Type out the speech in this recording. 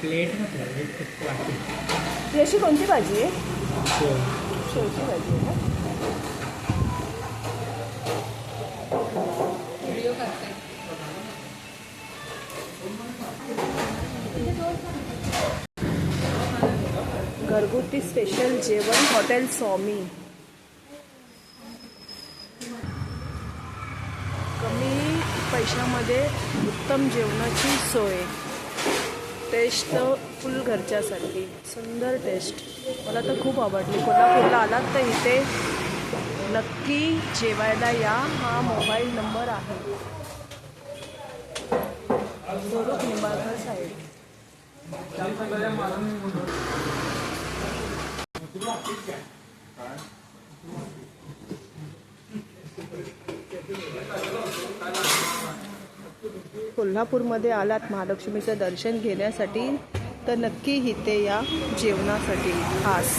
Plate अशी कोणती भाजी आहे? शेवची भाजी आहे का? घरगुती स्पेशल जेवण हॉटेल स्वामी. कमी पैशामध्ये उत्तम जेवणाची सोय. टेस्ट फुल घरच्यासाठी. सुंदर टेस्ट. मला तर खूप आवडली. कोल्हापूरला आलात तर इथे नक्की जेवायला या. हा मोबाईल नंबर आहे. स्वरूप निंबाळकर साहेब. कोल्हापूरमध्ये आलात महालक्ष्मीचं दर्शन घेण्यासाठी तर नक्की इथे या जेवणासाठी खास.